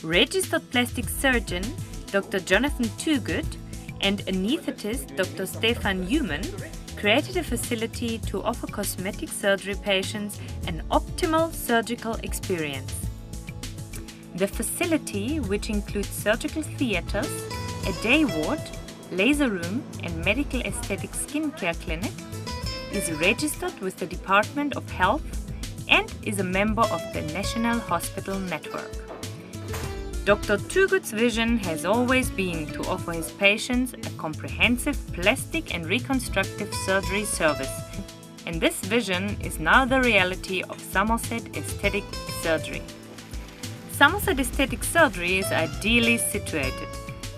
registered plastic surgeon Dr. Jonathan Toogood and anaesthetist Dr. Stefan Newman created a facility to offer cosmetic surgery patients an optimal surgical experience. The facility, which includes surgical theatres, a day ward, laser room and medical aesthetic skincare clinic, is registered with the Department of Health and is a member of the National Hospital Network. Dr. Toogood's vision has always been to offer his patients a comprehensive plastic and reconstructive surgery service, and this vision is now the reality of Somerset Aesthetic Surgery. Somerset Aesthetic Surgery is ideally situated,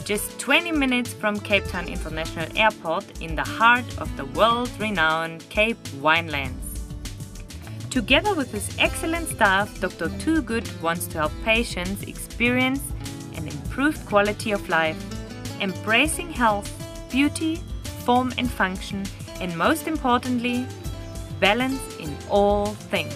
just 20 minutes from Cape Town International Airport in the heart of the world-renowned Cape Winelands. Together with his excellent staff, Dr. Toogood wants to help patients experience an improved quality of life, embracing health, beauty, form and function, and most importantly, balance in all things.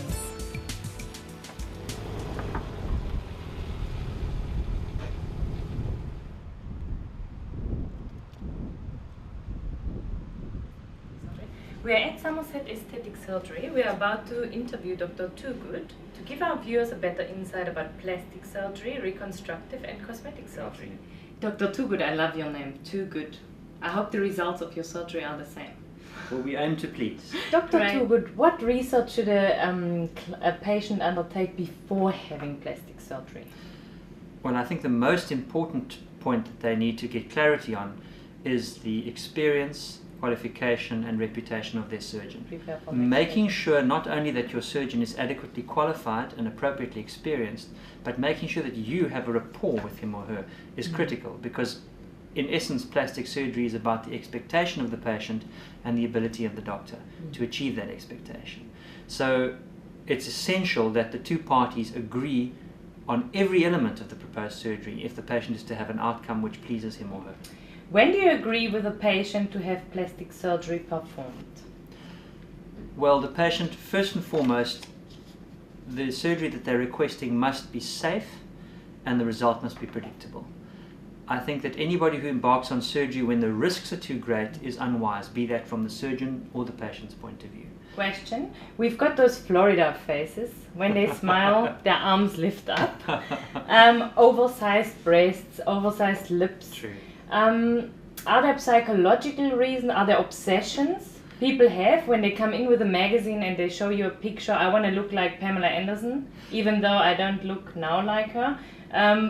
We are at Somerset Aesthetic Surgery. We are about to interview Dr. Toogood to give our viewers a better insight about plastic surgery, reconstructive and cosmetic surgery. Dr. Toogood, I love your name, Toogood. I hope the results of your surgery are the same. Well, we aim to please. Dr. Toogood, what research should a patient undertake before having plastic surgery? Well, I think the most important point that they need to get clarity on is the experience, qualification and reputation of their surgeon. Making sure not only that your surgeon is adequately qualified and appropriately experienced, but making sure that you have a rapport with him or her is critical, because in essence plastic surgery is about the expectation of the patient and the ability of the doctor to achieve that expectation. So it's essential that the two parties agree on every element of the proposed surgery if the patient is to have an outcome which pleases him or her. When do you agree with a patient to have plastic surgery performed? Well, the patient, first and foremost, the surgery that they're requesting must be safe and the result must be predictable. I think that anybody who embarks on surgery when the risks are too great is unwise, be that from the surgeon or the patient's point of view. Question. We've got those Florida faces. When they smile, their arms lift up. Oversized breasts, oversized lips. True. Are there psychological reasons? Are there obsessions people have when they come in with a magazine and they show you a picture? I want to look like Pamela Anderson, even though I don't look now like her.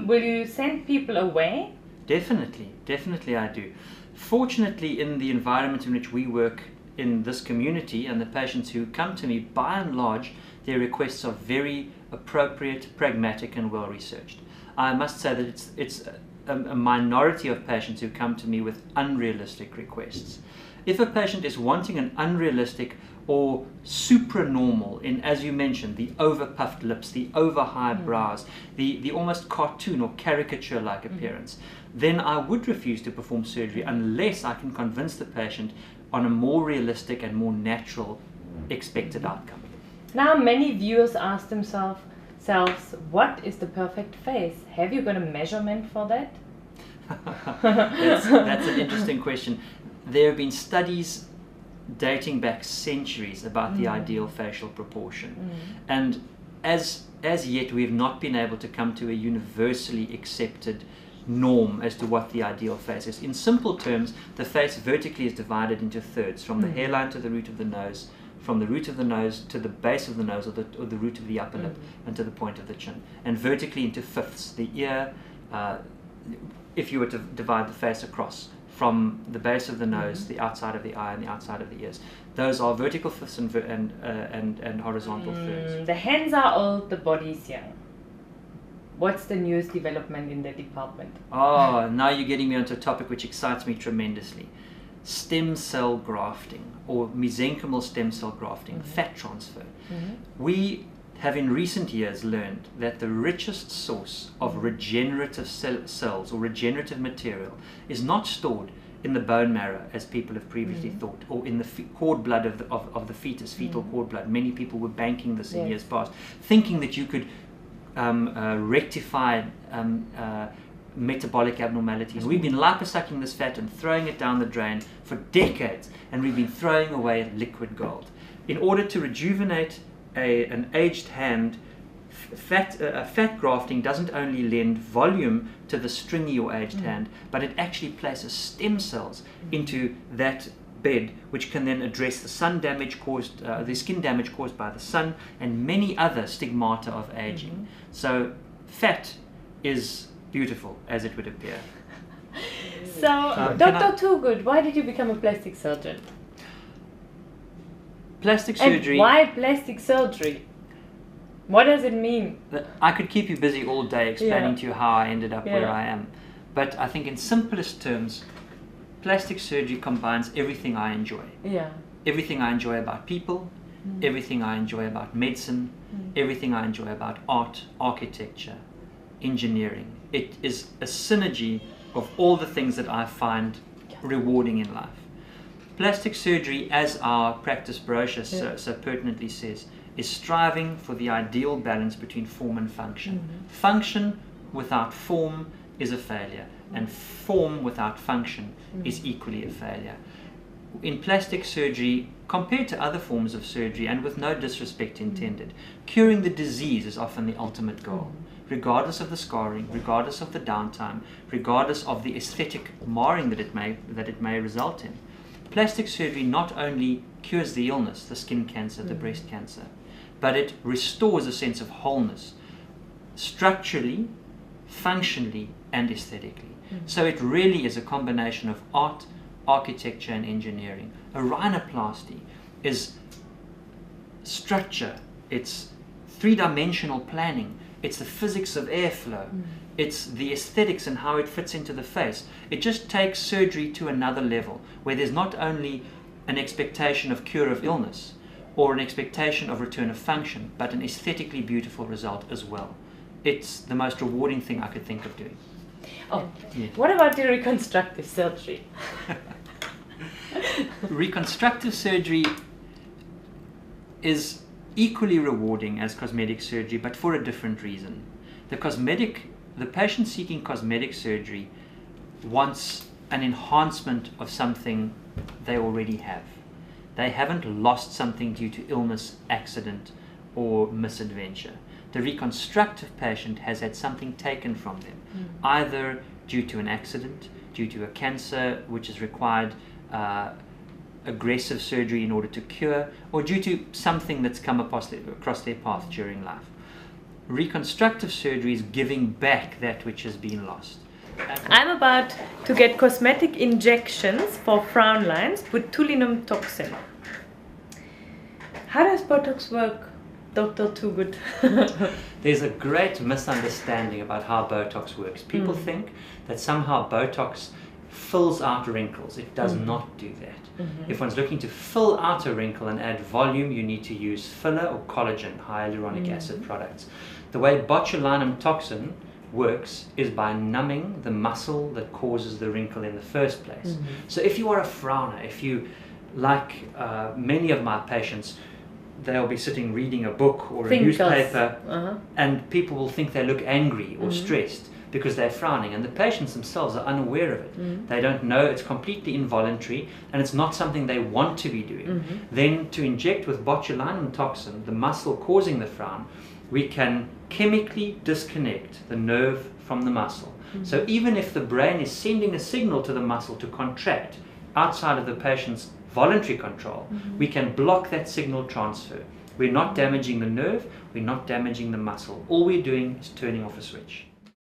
Will you send people away? Definitely I do. Fortunately, in the environment in which we work in this community and the patients who come to me, by and large, their requests are very appropriate, pragmatic and well researched. I must say that it's a minority of patients who come to me with unrealistic requests. If a patient is wanting an unrealistic or supranormal in, as you mentioned, the over-puffed lips, the over-high brows, the almost cartoon or caricature-like appearance, then I would refuse to perform surgery unless I can convince the patient on a more realistic and more natural expected outcome. Now many viewers ask themselves, what is the perfect face? Have you got a measurement for that? That's an interesting question. There have been studies dating back centuries about the ideal facial proportion, and as yet we have not been able to come to a universally accepted norm as to what the ideal face is. In simple terms, the face vertically is divided into thirds, from the hairline to the root of the nose, from the root of the nose to the base of the nose, or the root of the upper lip, and to the point of the chin, and vertically into fifths. The ear, if you were to divide the face across, from the base of the nose, the outside of the eye, and the outside of the ears. Those are vertical fifths and horizontal thirds. The hands are old, the body is young. What's the newest development in the department? Oh, now you're getting me onto a topic which excites me tremendously. Stem cell grafting, or mesenchymal stem cell grafting, fat transfer. We have in recent years learned that the richest source of regenerative cells or regenerative material is not stored in the bone marrow, as people have previously thought, or in the cord blood of the fetus, fetal cord blood. Many people were banking this in years past, thinking that you could rectify metabolic abnormalities. We've been liposucking this fat and throwing it down the drain for decades, and we've been throwing away liquid gold. In order to rejuvenate an aged hand, fat grafting doesn't only lend volume to the stringy or aged hand, but it actually places stem cells into that bed, which can then address the sun damage caused, the skin damage caused by the sun, and many other stigmata of aging. So fat is beautiful, as it would appear. So, Dr. Toogood, why did you become a plastic surgeon? Plastic surgery. And why plastic surgery? What does it mean? I could keep you busy all day explaining to you how I ended up where I am. But I think in simplest terms, plastic surgery combines everything I enjoy. Everything I enjoy about people, everything I enjoy about medicine, everything I enjoy about art, architecture, engineering. It is a synergy of all the things that I find rewarding in life. Plastic surgery, as our practice brochure so pertinently says, is striving for the ideal balance between form and function. Function without form is a failure, and form without function is equally a failure. In plastic surgery, compared to other forms of surgery, and with no disrespect intended, curing the disease is often the ultimate goal, regardless of the scarring, regardless of the downtime, regardless of the aesthetic marring that it may result in. Plastic surgery not only cures the illness, the skin cancer, the breast cancer, but it restores a sense of wholeness, structurally, functionally, and aesthetically. So it really is a combination of art, architecture, and engineering. A rhinoplasty is structure, it's three-dimensional planning, it's the physics of airflow, it's the aesthetics and how it fits into the face. It just takes surgery to another level, where there's not only an expectation of cure of illness or an expectation of return of function, but an aesthetically beautiful result as well. It's the most rewarding thing I could think of doing. What about the reconstructive surgery? Reconstructive surgery is equally rewarding as cosmetic surgery, but for a different reason. The patient seeking cosmetic surgery wants an enhancement of something they already have. They haven't lost something due to illness, accident, or misadventure. The reconstructive patient has had something taken from them, either due to an accident, due to a cancer which has required aggressive surgery in order to cure, or due to something that's come across their path during life. Reconstructive surgery is giving back that which has been lost. I'm about to get cosmetic injections for frown lines with botulinum toxin. How does Botox work, Dr. Toogood? There's a great misunderstanding about how Botox works. People think that somehow Botox fills out wrinkles. It does not do that. If one's looking to fill out a wrinkle and add volume, you need to use filler or collagen, hyaluronic acid products. The way botulinum toxin works is by numbing the muscle that causes the wrinkle in the first place. So if you are a frowner, if you, like many of my patients, they'll be sitting reading a book or a newspaper, and people will think they look angry or stressed because they're frowning, and the patients themselves are unaware of it. They don't know, it's completely involuntary, and it's not something they want to be doing. Then to inject with botulinum toxin, the muscle causing the frown, we can chemically disconnect the nerve from the muscle. So even if the brain is sending a signal to the muscle to contract outside of the patient's voluntary control, we can block that signal transfer. We're not damaging the nerve, we're not damaging the muscle. All we're doing is turning off a switch.